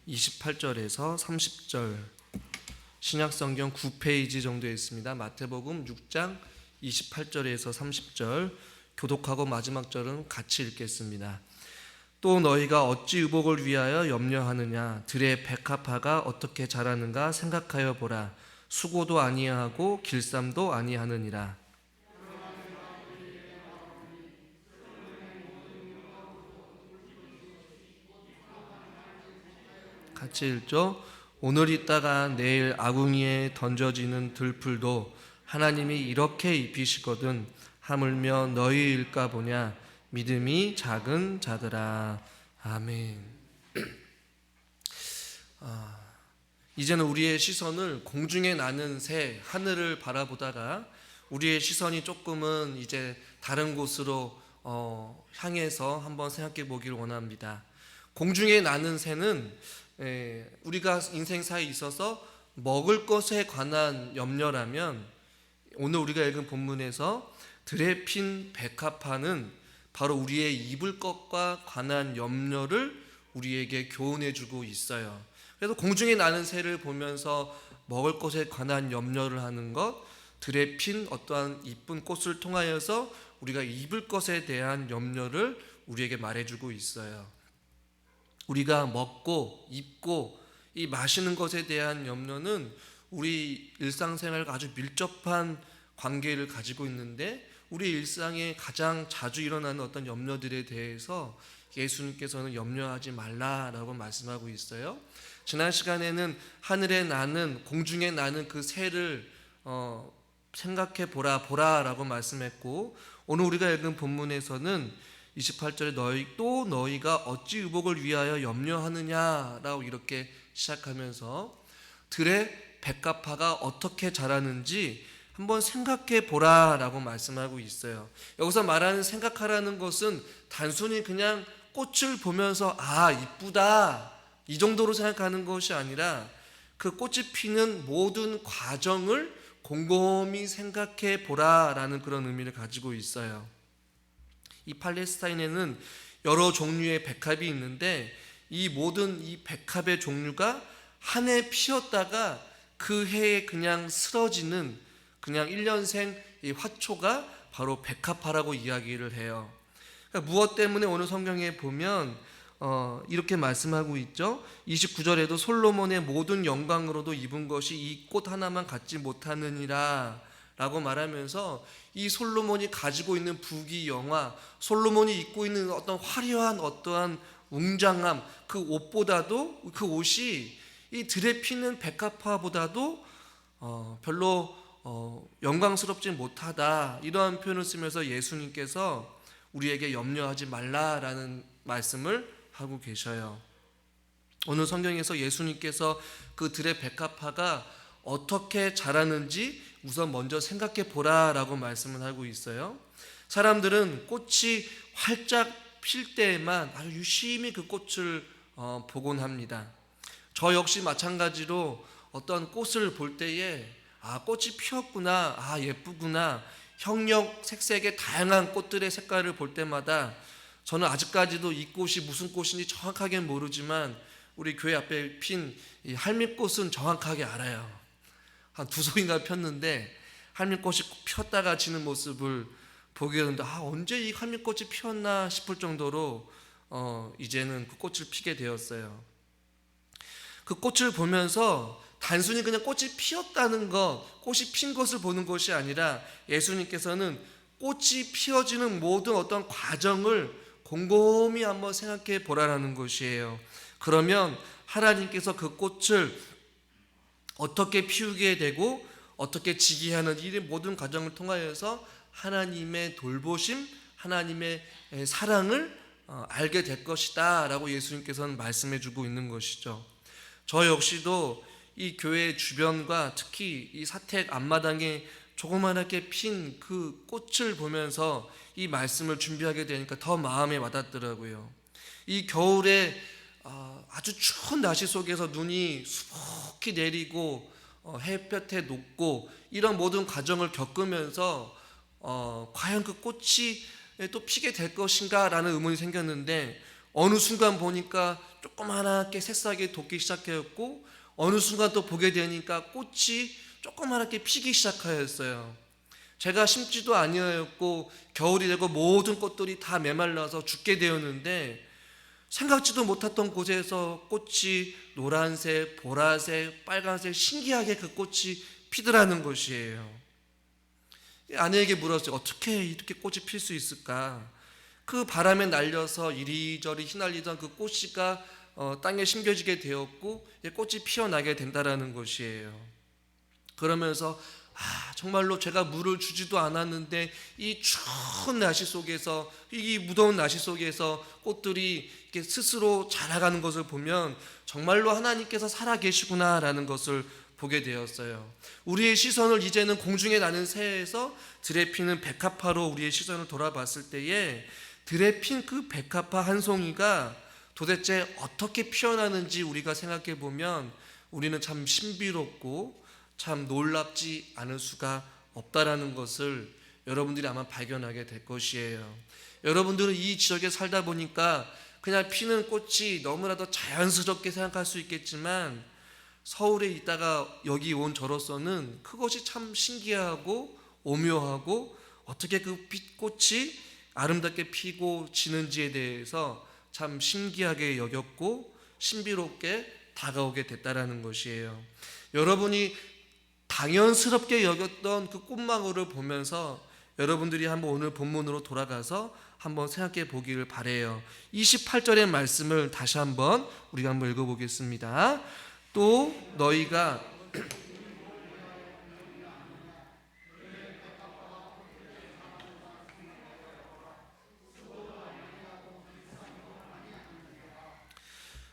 28절에서 30절, 신약성경 9페이지 정도에 있습니다. 마태복음 6장 28절에서 30절, 교독하고 마지막 절은 같이 읽겠습니다. 또 너희가 어찌 의복을 위하여 염려하느냐? 들의 백합화가 어떻게 자라는가 생각하여 보라. 수고도 아니하고 길쌈도 아니하느니라. 같이 읽죠. 오늘 있다가 내일 아궁이에 던져지는 들풀도 하나님이 이렇게 입히시거든 하물며 너희일까 보냐. 믿음이 작은 자들아. 아멘. 이제는 우리의 시선을 공중에 나는 새 하늘을 바라보다가 우리의 시선이 조금은 이제 다른 곳으로 향해서 한번 생각해 보기를 원합니다. 공중에 나는 새는 우리가 인생사에 있어서 먹을 것에 관한 염려라면, 오늘 우리가 읽은 본문에서 들에 핀 백합화는 바로 우리의 입을 것과 관한 염려를 우리에게 교훈해 주고 있어요. 그래서 공중에 나는 새를 보면서 먹을 것에 관한 염려를 하는 것, 들에 핀 어떠한 이쁜 꽃을 통하여서 우리가 입을 것에 대한 염려를 우리에게 말해주고 있어요. 우리가 먹고 입고 이 마시는 것에 대한 염려는 우리 일상생활과 아주 밀접한 관계를 가지고 있는데, 우리 일상에 가장 자주 일어나는 어떤 염려들에 대해서 예수님께서는 염려하지 말라라고 말씀하고 있어요. 지난 시간에는 하늘에 나는, 공중에 나는 그 새를 생각해 보라라고 말씀했고, 오늘 우리가 읽은 본문에서는 28절에 너희가 어찌 의복을 위하여 염려하느냐라고 이렇게 시작하면서 들의 백합화가 어떻게 자라는지 한번 생각해 보라라고 말씀하고 있어요. 여기서 말하는 생각하라는 것은 단순히 그냥 꽃을 보면서 이쁘다 이 정도로 생각하는 것이 아니라, 그 꽃이 피는 모든 과정을 곰곰이 생각해 보라라는 그런 의미를 가지고 있어요. 이 팔레스타인에는 여러 종류의 백합이 있는데, 이 모든 이 백합의 종류가 한 해 피었다가 그 해에 그냥 쓰러지는, 그냥 1년생 이 화초가 바로 백합화라고 이야기를 해요. 그러니까 무엇 때문에 오늘 성경에 보면 이렇게 말씀하고 있죠. 29절에도 솔로몬의 모든 영광으로도 입은 것이 이 꽃 하나만 갖지 못하느니라 라고 말하면서, 이 솔로몬이 가지고 있는 부귀영화, 솔로몬이 입고 있는 어떤 화려한 어떠한 웅장함, 그 옷보다도, 그 옷이 이 들에 피는 백합화보다도 별로 영광스럽지 못하다, 이러한 표현을 쓰면서 예수님께서 우리에게 염려하지 말라라는 말씀을 하고 계셔요. 오늘 성경에서 예수님께서 그 들의 백합화가 어떻게 자라는지 우선 먼저 생각해 보라라고 말씀을 하고 있어요. 사람들은 꽃이 활짝 필 때에만 아주 유심히 그 꽃을 보곤 합니다. 저 역시 마찬가지로 어떤 꽃을 볼 때에 꽃이 피었구나, 예쁘구나, 형형색색의 다양한 꽃들의 색깔을 볼 때마다 저는 아직까지도 이 꽃이 무슨 꽃인지 정확하게 모르지만 우리 교회 앞에 핀 이 할미꽃은 정확하게 알아요. 한 두 송이가 폈는데 할미꽃이 폈다가 지는 모습을 보게 되는데 언제 이 할미꽃이 피었나 싶을 정도로 이제는 그 꽃을 피게 되었어요. 그 꽃을 보면서 단순히 그냥 꽃이 피었다는 것, 꽃이 핀 것을 보는 것이 아니라 예수님께서는 꽃이 피어지는 모든 어떤 과정을 곰곰이 한번 생각해 보라라는 것이에요. 그러면 하나님께서 그 꽃을 어떻게 피우게 되고 어떻게 지게 하는 이 모든 과정을 통하여서 하나님의 돌보심, 하나님의 사랑을 알게 될 것이다 라고 예수님께서는 말씀해 주고 있는 것이죠. 저 역시도 이 교회 주변과 특히 이 사택 앞마당에 조그만하게 핀 그 꽃을 보면서 이 말씀을 준비하게 되니까 더 마음에 와닿더라고요. 이 겨울에 아주 추운 날씨 속에서 눈이 수북히 내리고 햇볕에 녹고 이런 모든 과정을 겪으면서 과연 그 꽃이 또 피게 될 것인가 라는 의문이 생겼는데, 어느 순간 보니까 조그맣게 새싹이 돋기 시작하였고, 어느 순간 또 보게 되니까 꽃이 조그맣게 피기 시작하였어요. 제가 심지도 아니었고 겨울이 되고 모든 꽃들이 다 메말라서 죽게 되었는데, 생각지도 못했던 곳에서 꽃이 노란색, 보라색, 빨간색 신기하게 그 꽃이 피더라는 것이에요. 아내에게 물었어요. 어떻게 이렇게 꽃이 필 수 있을까? 그 바람에 날려서 이리저리 휘날리던 그 꽃씨가 땅에 심겨지게 되었고 꽃이 피어나게 된다라는 것이에요. 그러면서 정말로 제가 물을 주지도 않았는데 이 추운 날씨 속에서, 이 무더운 날씨 속에서 꽃들이 이렇게 스스로 자라가는 것을 보면 정말로 하나님께서 살아계시구나라는 것을 보게 되었어요. 우리의 시선을 이제는 공중에 나는 새에서 들에 피는 백합화로 우리의 시선을 돌아봤을 때에, 들에 핀 그 백합화 한 송이가 도대체 어떻게 피어나는지 우리가 생각해 보면 우리는 참 신비롭고 참 놀랍지 않을 수가 없다라는 것을 여러분들이 아마 발견하게 될 것이에요. 여러분들은 이 지역에 살다 보니까 그냥 피는 꽃이 너무나도 자연스럽게 생각할 수 있겠지만, 서울에 있다가 여기 온 저로서는 그것이 참 신기하고 오묘하고, 어떻게 그 빛꽃이 아름답게 피고 지는지에 대해서 참 신기하게 여겼고 신비롭게 다가오게 됐다라는 것이에요. 여러분이 당연스럽게 여겼던 그 꽃망울을 보면서 여러분들이 한번 오늘 본문으로 돌아가서 한번 생각해 보기를 바래요. 28절의 말씀을 다시 한번 우리가 한번 읽어보겠습니다. 또 너희가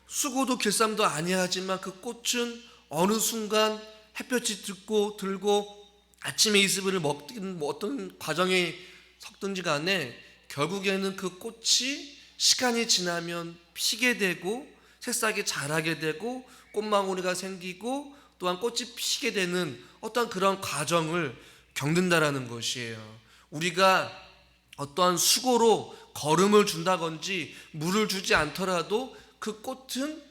수고도 길쌈도 아니하지만 그 꽃은 어느 순간 햇볕이 들고 아침에 이슬을 먹든 어떤 과정에 섞든지 간에 결국에는 그 꽃이 시간이 지나면 피게 되고 새싹이 자라게 되고 꽃망울이가 생기고 또한 꽃이 피게 되는 어떤 그런 과정을 겪는다라는 것이에요. 우리가 어떠한 수고로 걸음을 준다든지 물을 주지 않더라도 그 꽃은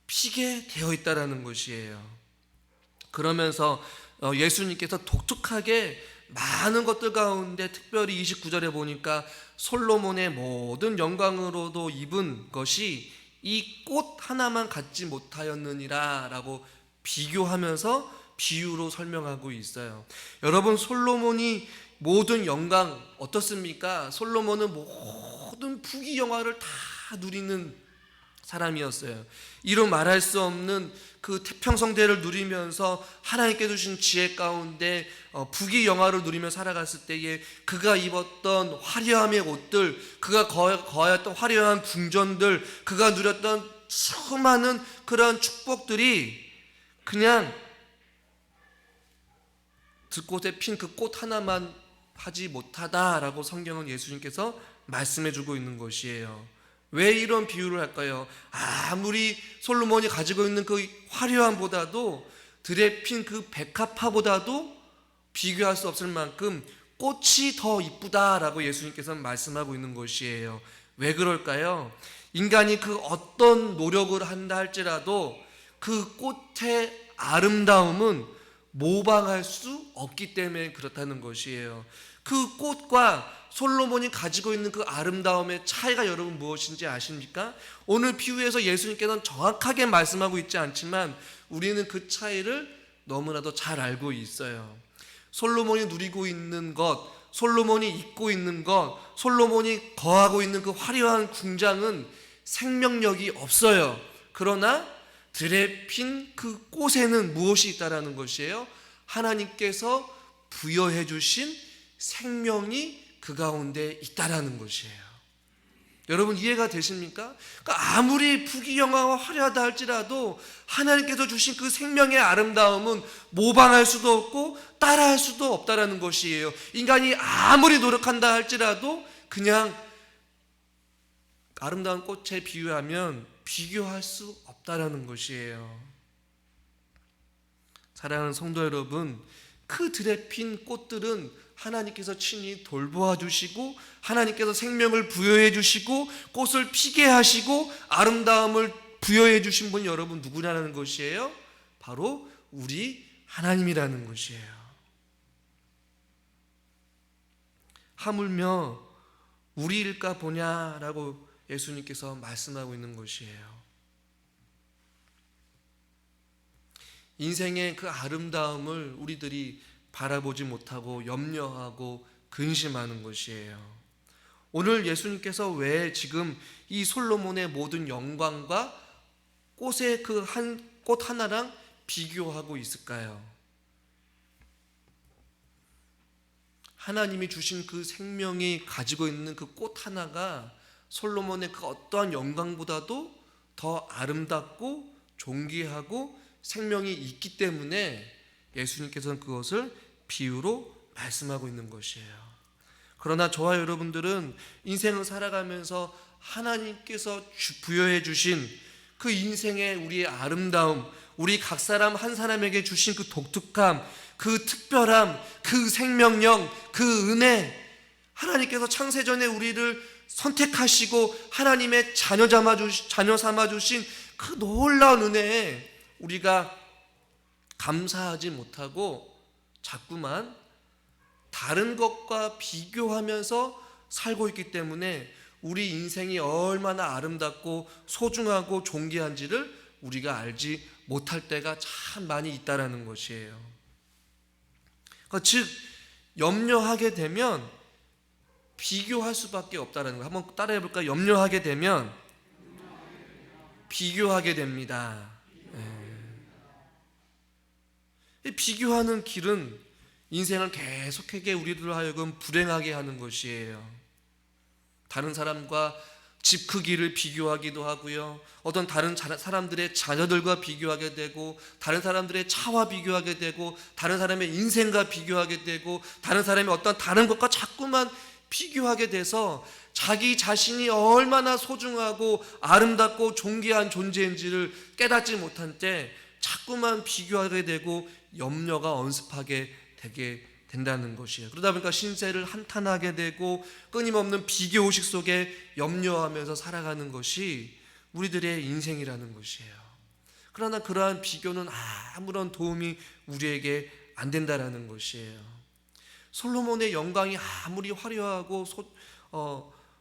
피게 되어 있다라는 것이에요. 그러면서 예수님께서 독특하게 많은 것들 가운데 특별히 29절에 보니까 솔로몬의 모든 영광으로도 입은 것이 이 꽃 하나만 갖지 못하였느니라 라고 비교하면서 비유로 설명하고 있어요. 여러분, 솔로몬이 모든 영광 어떻습니까? 솔로몬은 모든 부귀 영화를 다 누리는 사람이었어요. 이루 말할 수 없는 그 태평성대를 누리면서 하나님께 주신 지혜 가운데 부귀 영화를 누리며 살아갔을 때에 그가 입었던 화려함의 옷들, 그가 거하였던 화려한 궁전들, 그가 누렸던 수많은 그런 축복들이 그냥 들꽃에 핀 그 꽃 하나만 하지 못하다라고 성경은 예수님께서 말씀해주고 있는 것이에요. 왜 이런 비유를 할까요? 아무리 솔로몬이 가지고 있는 그 화려함보다도 들에 핀 그 백합화보다도 비교할 수 없을 만큼 꽃이 더 이쁘다라고 예수님께서는 말씀하고 있는 것이에요. 왜 그럴까요? 인간이 그 어떤 노력을 한다 할지라도 그 꽃의 아름다움은 모방할 수 없기 때문에 그렇다는 것이에요. 그 꽃과 솔로몬이 가지고 있는 그 아름다움의 차이가 여러분 무엇인지 아십니까? 오늘 비유에서 예수님께서는 정확하게 말씀하고 있지 않지만 우리는 그 차이를 너무나도 잘 알고 있어요. 솔로몬이 누리고 있는 것, 솔로몬이 입고 있는 것, 솔로몬이 거하고 있는 그 화려한 궁장은 생명력이 없어요. 그러나 들에 핀 그 꽃에는 무엇이 있다라는 것이에요? 하나님께서 부여해 주신 생명이 그 가운데 있다라는 것이에요. 여러분 이해가 되십니까? 그러니까 아무리 부귀영화와 화려하다 할지라도 하나님께서 주신 그 생명의 아름다움은 모방할 수도 없고 따라할 수도 없다라는 것이에요. 인간이 아무리 노력한다 할지라도 그냥 아름다운 꽃에 비유하면 비교할 수 없다라는 것이에요. 사랑하는 성도 여러분, 그 들에 핀 꽃들은 하나님께서 친히 돌보아 주시고 하나님께서 생명을 부여해 주시고 꽃을 피게 하시고 아름다움을 부여해 주신 분이 여러분 누구냐는 것이에요? 바로 우리 하나님이라는 것이에요. 하물며 우리일까 보냐라고 예수님께서 말씀하고 있는 것이에요. 인생의 그 아름다움을 우리들이 바라보지 못하고 염려하고 근심하는 것이에요. 오늘 예수님께서 왜 지금 이 솔로몬의 모든 영광과 꽃의 그 한 꽃 하나랑 비교하고 있을까요? 하나님이 주신 그 생명이 가지고 있는 그 꽃 하나가 솔로몬의 그 어떠한 영광보다도 더 아름답고 존귀하고 생명이 있기 때문에 예수님께서는 그것을 비유로 말씀하고 있는 것이에요. 그러나 저와 여러분들은 인생을 살아가면서 하나님께서 부여해 주신 그 인생의 우리의 아름다움, 우리 각 사람 한 사람에게 주신 그 독특함, 그 특별함, 그 생명력, 그 은혜, 하나님께서 창세전에 우리를 선택하시고 하나님의 자녀 삼아 주신 그 놀라운 은혜에 우리가 감사하지 못하고 자꾸만 다른 것과 비교하면서 살고 있기 때문에 우리 인생이 얼마나 아름답고 소중하고 존귀한지를 우리가 알지 못할 때가 참 많이 있다라는 것이에요. 즉 염려하게 되면 비교할 수밖에 없다라는 거. 한번 따라해 볼까요? 염려하게 되면 비교하게 됩니다. 비교하는 길은 인생을 계속하게 우리들 하여금 불행하게 하는 것이에요. 다른 사람과 집 크기를 비교하기도 하고요, 어떤 다른 사람들의 자녀들과 비교하게 되고, 다른 사람들의 차와 비교하게 되고, 다른 사람의 인생과 비교하게 되고, 다른 사람의 어떤 다른 것과 자꾸만 비교하게 돼서 자기 자신이 얼마나 소중하고 아름답고 존귀한 존재인지를 깨닫지 못한 때 자꾸만 비교하게 되고 염려가 엄습하게 되게 된다는 것이에요. 그러다 보니까 신세를 한탄하게 되고 끊임없는 비교의식 속에 염려하면서 살아가는 것이 우리들의 인생이라는 것이에요. 그러나 그러한 비교는 아무런 도움이 우리에게 안 된다라는 것이에요. 솔로몬의 영광이 아무리 화려하고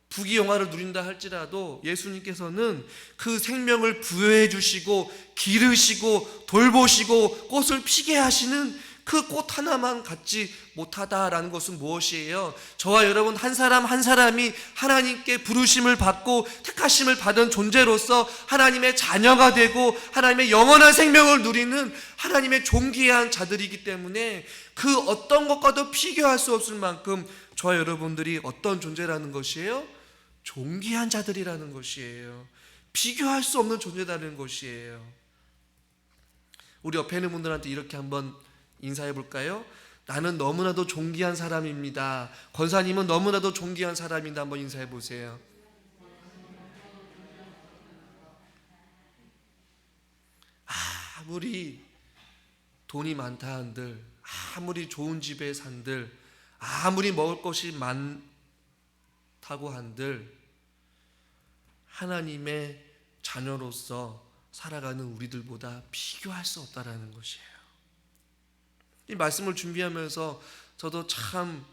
부귀영화를 누린다 할지라도 예수님께서는 그 생명을 부여해 주시고 기르시고 돌보시고 꽃을 피게 하시는 그 꽃 하나만 갖지 못하다라는 것은 무엇이에요? 저와 여러분 한 사람 한 사람이 하나님께 부르심을 받고 택하심을 받은 존재로서 하나님의 자녀가 되고 하나님의 영원한 생명을 누리는 하나님의 존귀한 자들이기 때문에 그 어떤 것과도 비교할 수 없을 만큼 저와 여러분들이 어떤 존재라는 것이에요? 존귀한 자들이라는 것이에요. 비교할 수 없는 존재라는 것이에요. 우리 옆에 있는 분들한테 이렇게 한번 인사해 볼까요? 나는 너무나도 존귀한 사람입니다. 권사님은 너무나도 존귀한 사람입니다. 한번 인사해 보세요. 아무리 돈이 많다 한들, 아무리 좋은 집에 산들, 아무리 먹을 것이 많다고 한들 하나님의 자녀로서 살아가는 우리들보다 비교할 수 없다라는 것이에요. 이 말씀을 준비하면서 저도 참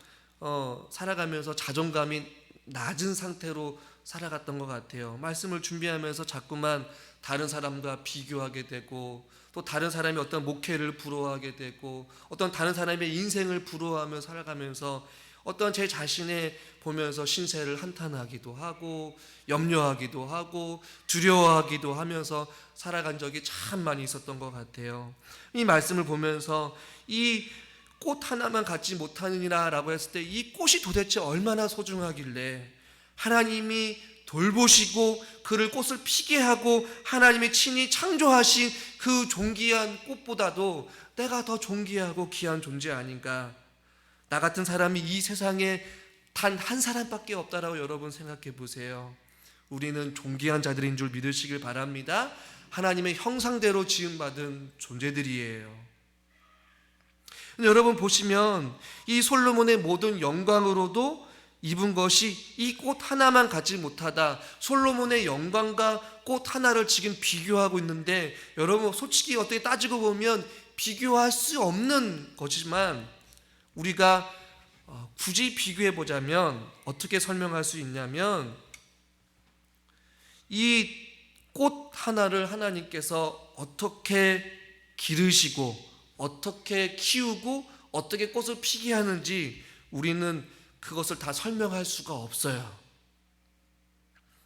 살아가면서 자존감이 낮은 상태로 살아갔던 것 같아요. 말씀을 준비하면서 자꾸만 다른 사람과 비교하게 되고, 또 다른 사람이 어떤 목회를 부러워하게 되고, 어떤 다른 사람의 인생을 부러워하며 살아가면서 어떤 제 자신에 보면서 신세를 한탄하기도 하고 염려하기도 하고 두려워하기도 하면서 살아간 적이 참 많이 있었던 것 같아요. 이 말씀을 보면서 이 꽃 하나만 갖지 못하느니라 라고 했을 때 이 꽃이 도대체 얼마나 소중하길래 하나님이 돌보시고 그를 꽃을 피게 하고 하나님이 친히 창조하신 그 존귀한 꽃보다도 내가 더 존귀하고 귀한 존재 아닌가. 나 같은 사람이 이 세상에 단 한 사람밖에 없다라고 여러분 생각해 보세요. 우리는 존귀한 자들인 줄 믿으시길 바랍니다. 하나님의 형상대로 지음받은 존재들이에요. 여러분 보시면 이 솔로몬의 모든 영광으로도 입은 것이 이 꽃 하나만 갖지 못하다. 솔로몬의 영광과 꽃 하나를 지금 비교하고 있는데, 여러분 솔직히 어떻게 따지고 보면 비교할 수 없는 것이지만, 우리가 굳이 비교해 보자면 어떻게 설명할 수 있냐면, 이 꽃 하나를 하나님께서 어떻게 기르시고 어떻게 키우고 어떻게 꽃을 피게 하는지 우리는 그것을 다 설명할 수가 없어요.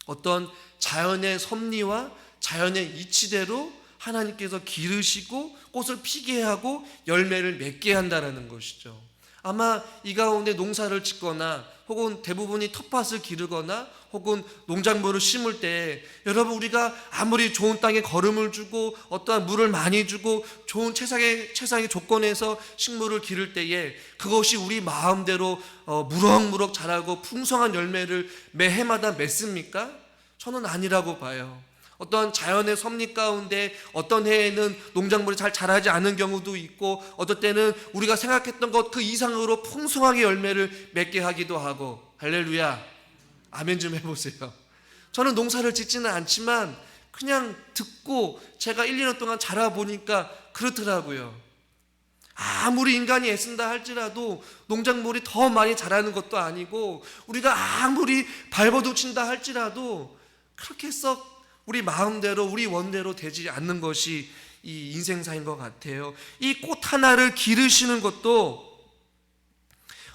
어떤 자연의 섭리와 자연의 이치대로 하나님께서 기르시고 꽃을 피게 하고 열매를 맺게 한다는 것이죠. 아마 이 가운데 농사를 짓거나 혹은 대부분이 텃밭을 기르거나 혹은 농작물을 심을 때, 여러분 우리가 아무리 좋은 땅에 거름을 주고 어떠한 물을 많이 주고 좋은 최상의 조건에서 식물을 기를 때에 그것이 우리 마음대로 무럭무럭 자라고 풍성한 열매를 매 해마다 맺습니까? 저는 아니라고 봐요. 어떤 자연의 섭리 가운데 어떤 해에는 농작물이 잘 자라지 않은 경우도 있고, 어떨 때는 우리가 생각했던 것 그 이상으로 풍성하게 열매를 맺게 하기도 하고. 할렐루야, 아멘 좀 해보세요. 저는 농사를 짓지는 않지만 그냥 듣고 제가 1, 2년 동안 자라보니까 그렇더라고요. 아무리 인간이 애쓴다 할지라도 농작물이 더 많이 자라는 것도 아니고, 우리가 아무리 발버둥친다 할지라도 그렇게 썩 우리 마음대로 우리 원대로 되지 않는 것이 이 인생사인 것 같아요. 이 꽃 하나를 기르시는 것도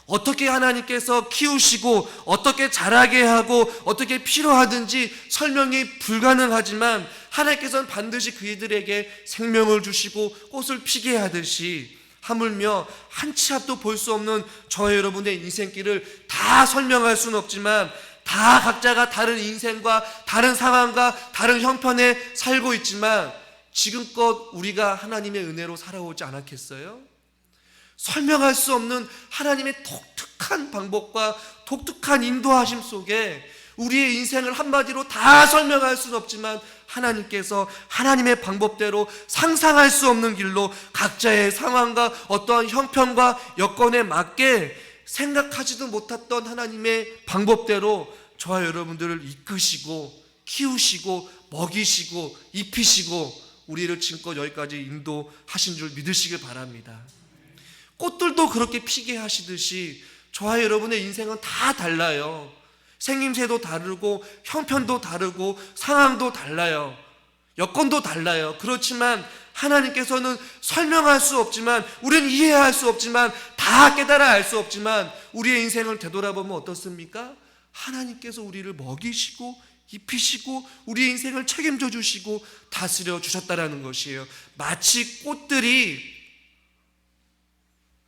어떻게 하나님께서 키우시고 어떻게 자라게 하고 어떻게 필요하든지 설명이 불가능하지만, 하나님께서는 반드시 그들에게 생명을 주시고 꽃을 피게 하듯이, 하물며 한 치 앞도 볼 수 없는 저와 여러분의 인생길을 다 설명할 수는 없지만, 다 각자가 다른 인생과 다른 상황과 다른 형편에 살고 있지만 지금껏 우리가 하나님의 은혜로 살아오지 않았겠어요? 설명할 수 없는 하나님의 독특한 방법과 독특한 인도하심 속에 우리의 인생을 한마디로 다 설명할 수는 없지만, 하나님께서 하나님의 방법대로 상상할 수 없는 길로 각자의 상황과 어떠한 형편과 여건에 맞게 생각하지도 못했던 하나님의 방법대로 저와 여러분들을 이끄시고 키우시고 먹이시고 입히시고 우리를 지금껏 여기까지 인도하신 줄 믿으시길 바랍니다. 꽃들도 그렇게 피게 하시듯이 저와 여러분의 인생은 다 달라요. 생김새도 다르고 형편도 다르고 상황도 달라요. 여건도 달라요. 그렇지만 하나님께서는 설명할 수 없지만, 우리는 이해할 수 없지만, 다 깨달아 알 수 없지만, 우리의 인생을 되돌아보면 어떻습니까? 하나님께서 우리를 먹이시고 입히시고 우리의 인생을 책임져 주시고 다스려 주셨다라는 것이에요. 마치 꽃들이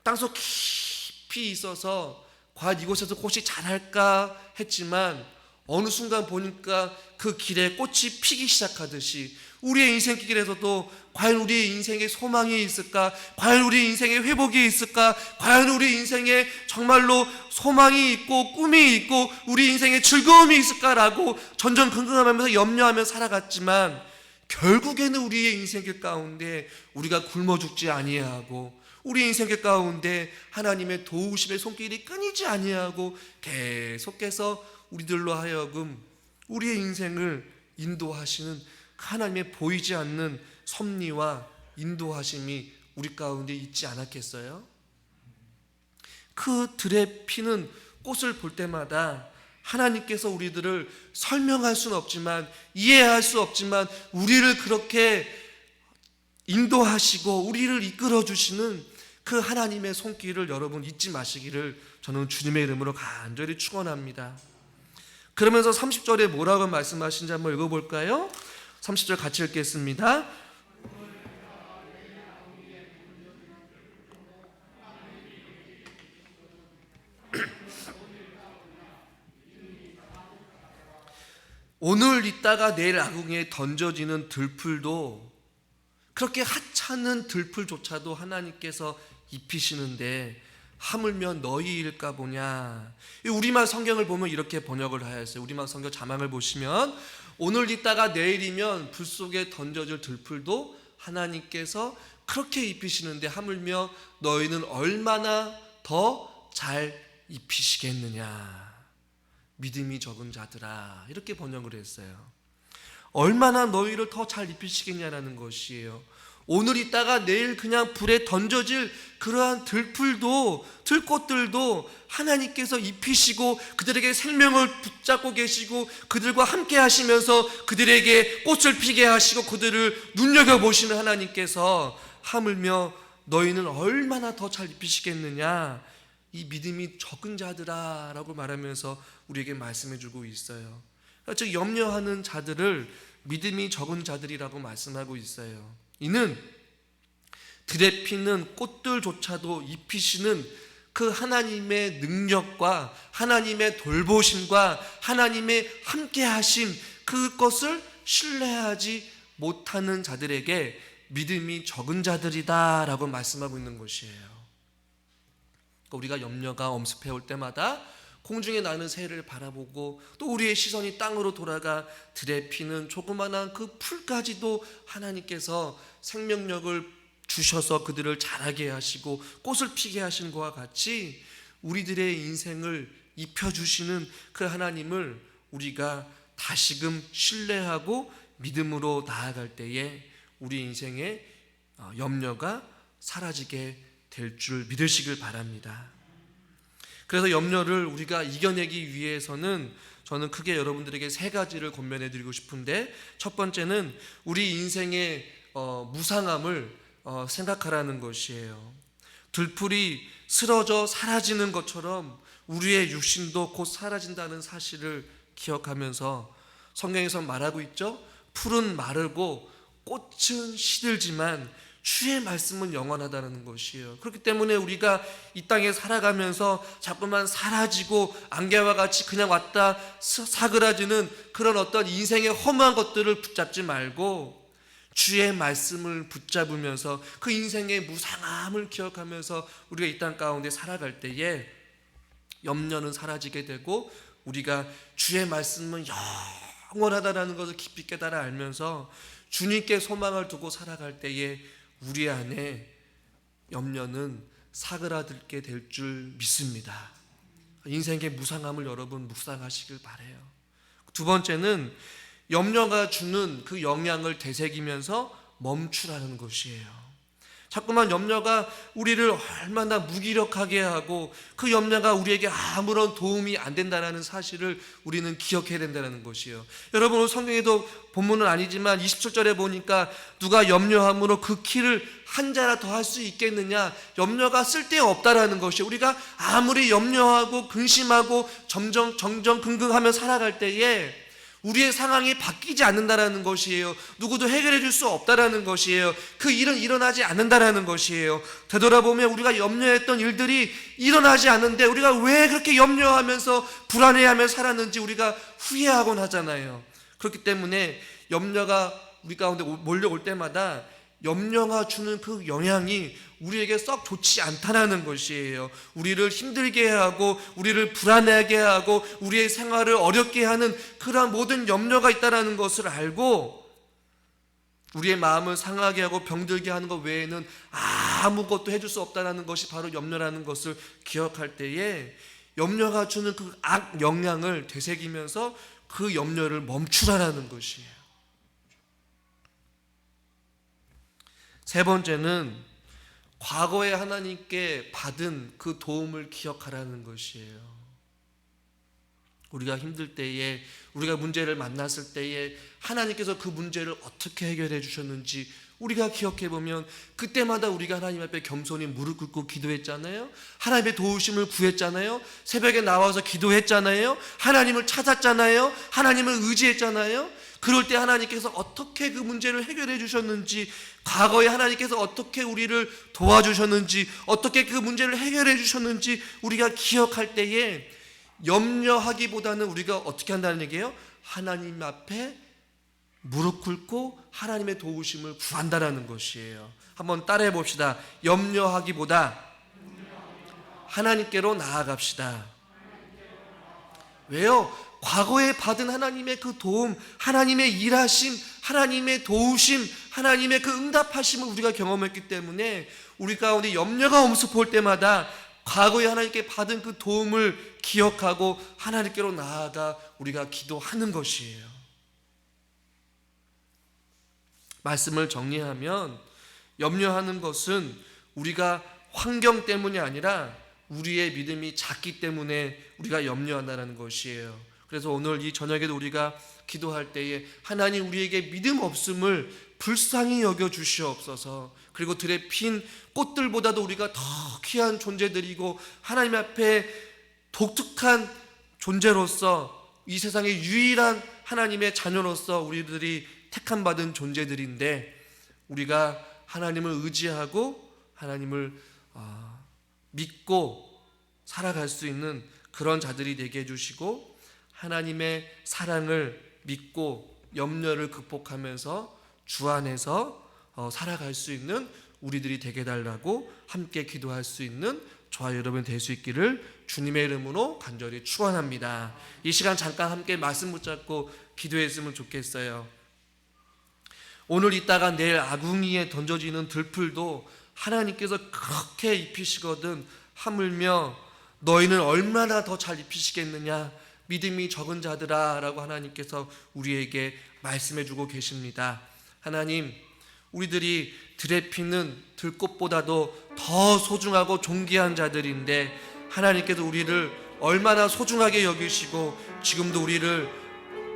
땅속 깊이 있어서 과연 이곳에서 꽃이 자랄까 했지만, 어느 순간 보니까 그 길에 꽃이 피기 시작하듯이 우리의 인생길에서도 과연 우리의 인생에 소망이 있을까? 과연 우리 인생에 회복이 있을까? 과연 우리 인생에 정말로 소망이 있고 꿈이 있고 우리 인생에 즐거움이 있을까라고 전전긍긍하면서 염려하며 살아갔지만, 결국에는 우리의 인생길 가운데 우리가 굶어 죽지 아니하고 우리 인생길 가운데 하나님의 도우심의 손길이 끊이지 아니하고 계속해서 우리들로 하여금 우리의 인생을 인도하시는 하나님의 보이지 않는 섭리와 인도하심이 우리 가운데 있지 않았겠어요? 그 들에 피는 꽃을 볼 때마다 하나님께서 우리들을 설명할 수는 없지만, 이해할 수 없지만 우리를 그렇게 인도하시고 우리를 이끌어 주시는 그 하나님의 손길을 여러분 잊지 마시기를 저는 주님의 이름으로 간절히 축원합니다. 그러면서 30절에 뭐라고 말씀하신지 한번 읽어볼까요? 30절 같이 읽겠습니다. 오늘 있다가 내일 아궁이에 던져지는 들풀도, 그렇게 하찮은 들풀조차도 하나님께서 입히시는데 하물며 너희일까 보냐. 우리말 성경을 보면 이렇게 번역을 하였어요. 우리말 성경 자막을 보시면, 오늘 있다가 내일이면 불 속에 던져질 들풀도 하나님께서 그렇게 입히시는데 하물며 너희는 얼마나 더 잘 입히시겠느냐. 믿음이 적은 자들아, 이렇게 번역을 했어요. 얼마나 너희를 더 잘 입히시겠냐라는 것이에요. 오늘 있다가 내일 그냥 불에 던져질 그러한 들꽃들도 하나님께서 입히시고 그들에게 생명을 붙잡고 계시고 그들과 함께 하시면서 그들에게 꽃을 피게 하시고 그들을 눈여겨보시는 하나님께서 하물며 너희는 얼마나 더 잘 입히시겠느냐, 이 믿음이 적은 자들아 라고 말하면서 우리에게 말씀해주고 있어요. 즉 염려하는 자들을 믿음이 적은 자들이라고 말씀하고 있어요. 이는 들에 피는 꽃들조차도 입히시는 그 하나님의 능력과 하나님의 돌보심과 하나님의 함께하심, 그것을 신뢰하지 못하는 자들에게 믿음이 적은 자들이다 라고 말씀하고 있는 것이에요. 우리가 염려가 엄습해 올 때마다 공중에 나는 새를 바라보고 또 우리의 시선이 땅으로 돌아가 들에 피는 조그마한 그 풀까지도 하나님께서 생명력을 주셔서 그들을 자라게 하시고 꽃을 피게 하신 것과 같이 우리들의 인생을 입혀주시는 그 하나님을 우리가 다시금 신뢰하고 믿음으로 나아갈 때에 우리 인생의 염려가 사라지게 될 줄 믿으시길 바랍니다. 그래서 염려를 우리가 이겨내기 위해서는 저는 크게 여러분들에게 세 가지를 권면해 드리고 싶은데, 첫 번째는 우리 인생의 무상함을 생각하라는 것이에요. 들풀이 쓰러져 사라지는 것처럼 우리의 육신도 곧 사라진다는 사실을 기억하면서 성경에서 말하고 있죠. 풀은 마르고 꽃은 시들지만 주의 말씀은 영원하다는 것이에요. 그렇기 때문에 우리가 이 땅에 살아가면서 자꾸만 사라지고 안개와 같이 그냥 왔다 사그라지는 그런 어떤 인생의 허무한 것들을 붙잡지 말고 주의 말씀을 붙잡으면서 그 인생의 무상함을 기억하면서 우리가 이 땅 가운데 살아갈 때에 염려는 사라지게 되고 우리가 주의 말씀은 영원하다는 것을 깊이 깨달아 알면서 주님께 소망을 두고 살아갈 때에 우리 안에 염려는 사그라들게 될 줄 믿습니다. 인생의 무상함을 여러분 묵상하시길 바라요. 두 번째는 염려가 주는 그 영향을 되새기면서 멈추라는 것이에요. 자꾸만 염려가 우리를 얼마나 무기력하게 하고 그 염려가 우리에게 아무런 도움이 안 된다는 사실을 우리는 기억해야 된다는 것이에요. 여러분, 오늘 성경에도 본문은 아니지만 27절에 보니까 누가 염려함으로 그 키를 한 자라 더 할 수 있겠느냐, 염려가 쓸데없다라는 것이에요. 우리가 아무리 염려하고 근심하고 정정긍긍하며 살아갈 때에 우리의 상황이 바뀌지 않는다라는 것이에요. 누구도 해결해 줄 수 없다라는 것이에요. 그 일은 일어나지 않는다라는 것이에요. 되돌아보면 우리가 염려했던 일들이 일어나지 않는데 우리가 왜 그렇게 염려하면서 불안해하며 살았는지 우리가 후회하곤 하잖아요. 그렇기 때문에 염려가 우리 가운데 몰려올 때마다 염려가 주는 그 영향이 우리에게 썩 좋지 않다는 것이에요. 우리를 힘들게 하고 우리를 불안하게 하고 우리의 생활을 어렵게 하는 그러한 모든 염려가 있다는 것을 알고 우리의 마음을 상하게 하고 병들게 하는 것 외에는 아무것도 해줄 수 없다는 것이 바로 염려라는 것을 기억할 때에 염려가 주는 그 악 영향을 되새기면서 그 염려를 멈추라는 것이에요. 세 번째는 과거에 하나님께 받은 그 도움을 기억하라는 것이에요. 우리가 힘들 때에, 우리가 문제를 만났을 때에 하나님께서 그 문제를 어떻게 해결해 주셨는지 우리가 기억해 보면 그때마다 우리가 하나님 앞에 겸손히 무릎 꿇고 기도했잖아요. 하나님의 도우심을 구했잖아요. 새벽에 나와서 기도했잖아요. 하나님을 찾았잖아요. 하나님을 의지했잖아요. 그럴 때 하나님께서 어떻게 그 문제를 해결해 주셨는지, 과거에 하나님께서 어떻게 우리를 도와주셨는지, 어떻게 그 문제를 해결해 주셨는지 우리가 기억할 때에 염려하기보다는 우리가 어떻게 한다는 얘기예요? 하나님 앞에 무릎 꿇고 하나님의 도우심을 구한다라는 것이에요. 한번 따라해 봅시다. 염려하기보다 하나님께로 나아갑시다. 왜요? 과거에 받은 하나님의 그 도움, 하나님의 일하심, 하나님의 도우심, 하나님의 그 응답하심을 우리가 경험했기 때문에 우리 가운데 염려가 엄습할 때마다 과거에 하나님께 받은 그 도움을 기억하고 하나님께로 나아가 우리가 기도하는 것이에요. 말씀을 정리하면 염려하는 것은 우리가 환경 때문이 아니라 우리의 믿음이 작기 때문에 우리가 염려한다는 것이에요. 그래서 오늘 이 저녁에도 우리가 기도할 때에 하나님 우리에게 믿음 없음을 불쌍히 여겨 주시옵소서. 그리고 들에 핀 꽃들보다도 우리가 더 귀한 존재들이고 하나님 앞에 독특한 존재로서 이 세상의 유일한 하나님의 자녀로서 우리들이 택함 받은 존재들인데 우리가 하나님을 의지하고 하나님을 믿고 살아갈 수 있는 그런 자들이 되게 해주시고 하나님의 사랑을 믿고 염려를 극복하면서 주 안에서 살아갈 수 있는 우리들이 되게 해달라고 함께 기도할 수 있는 저와 여러분 될 수 있기를 주님의 이름으로 간절히 축원합니다. 이 시간 잠깐 함께 말씀 붙잡고 기도했으면 좋겠어요. 오늘 있다가 내일 아궁이에 던져지는 들풀도 하나님께서 그렇게 입히시거든 하물며 너희는 얼마나 더 잘 입히시겠느냐 믿음이 적은 자들아 라고 하나님께서 우리에게 말씀해주고 계십니다. 하나님 우리들이 들에 피는 들꽃보다도 더 소중하고 존귀한 자들인데 하나님께서 우리를 얼마나 소중하게 여기시고 지금도 우리를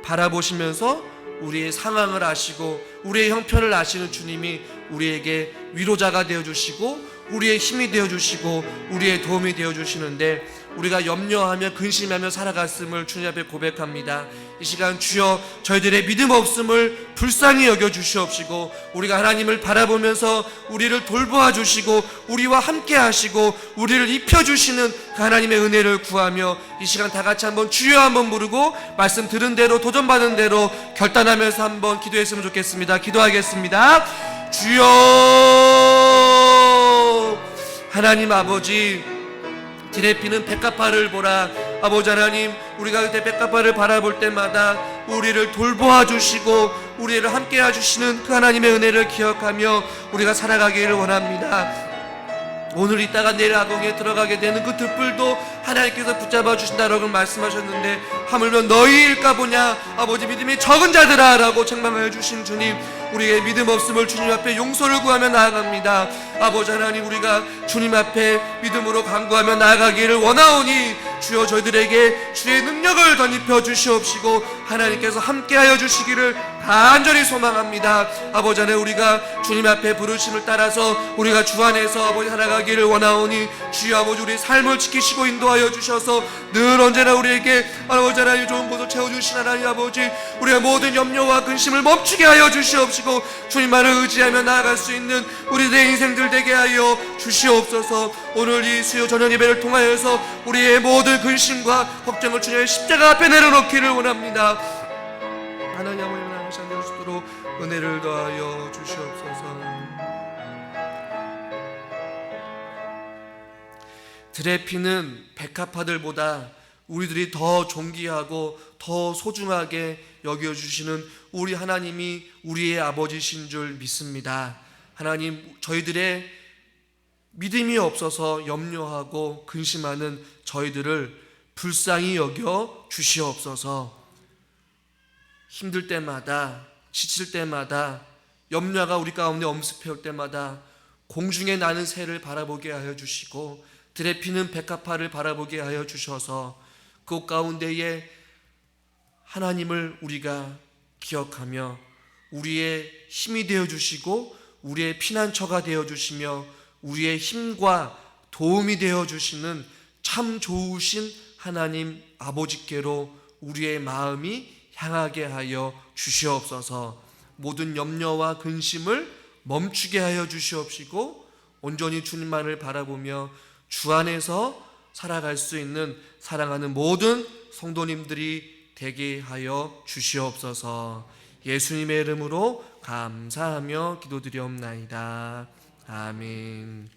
바라보시면서 우리의 상황을 아시고 우리의 형편을 아시는 주님이 우리에게 위로자가 되어주시고 우리의 힘이 되어주시고 우리의 도움이 되어주시는데 우리가 염려하며 근심하며 살아갔음을 주님 앞에 고백합니다. 이 시간 주여 저희들의 믿음 없음을 불쌍히 여겨주시옵시고 우리가 하나님을 바라보면서 우리를 돌보아 주시고 우리와 함께 하시고 우리를 입혀주시는 그 하나님의 은혜를 구하며 이 시간 다 같이 한번 주여 한번 부르고 말씀 들은 대로 도전받은 대로 결단하면서 한번 기도했으면 좋겠습니다. 기도하겠습니다. 주여 하나님 아버지 들에 피는 백합화를 보라. 아버지 하나님 우리가 그때 백합화를 바라볼 때마다 우리를 돌보아 주시고 우리를 함께 해주시는 그 하나님의 은혜를 기억하며 우리가 살아가기를 원합니다. 오늘 있다가 내일 아궁이에 들어가게 되는 그 들불도 하나님께서 붙잡아 주신다라고 말씀하셨는데 하물며 너희일까 보냐 아버지 믿음이 적은 자들아 라고 책망하여 주신 주님 우리의 믿음 없음을 주님 앞에 용서를 구하며 나아갑니다. 아버지 하나님 우리가 주님 앞에 믿음으로 간구하며 나아가기를 원하오니 주여 저희들에게 주의 능력을 덧입혀 주시옵시고 하나님께서 함께하여 주시기를 간절히 소망합니다. 아버지 하나님 우리가 주님 앞에 부르심을 따라서 우리가 주 안에서 아버지 살아가기를 원하오니 주여 아버지 우리의 삶을 지키시고 인도하여 주셔서 늘 언제나 우리에게 아버지 하나님 좋은 곳을 채워주신 하나님 아버지 우리의 모든 염려와 근심을 멈추게 하여 주시옵시고 주님만을 의지하며 나아갈 수 있는 우리들의 인생들 되게 하여 주시옵소서. 오늘 이 수요 저녁 예배를 통하여서 우리의 모든 근심과 걱정을 주님의 십자가 앞에 내려놓기를 원합니다. 하나님 아버지 하나님 하시도록 은혜를 더하여 주시옵소서. 들에 피는 백합화들보다 우리들이 더 존귀하고 더 소중하게 여겨주시는 우리 하나님이 우리의 아버지신 줄 믿습니다. 하나님 저희들의 믿음이 없어서 염려하고 근심하는 저희들을 불쌍히 여겨 주시옵소서. 힘들 때마다 지칠 때마다 염려가 우리 가운데 엄습해올 때마다 공중에 나는 새를 바라보게 하여 주시고 들에 피는 백합화를 바라보게 하여 주셔서 그 가운데에 하나님을 우리가 기억하며 우리의 힘이 되어주시고 우리의 피난처가 되어주시며 우리의 힘과 도움이 되어주시는 참 좋으신 하나님 아버지께로 우리의 마음이 향하게 하여 주시옵소서. 모든 염려와 근심을 멈추게 하여 주시옵시고 온전히 주님만을 바라보며 주 안에서 살아갈 수 있는 사랑하는 모든 성도님들이 되게 하여 주시옵소서. 예수님의 이름으로 감사하며 기도드리옵나이다. 아멘.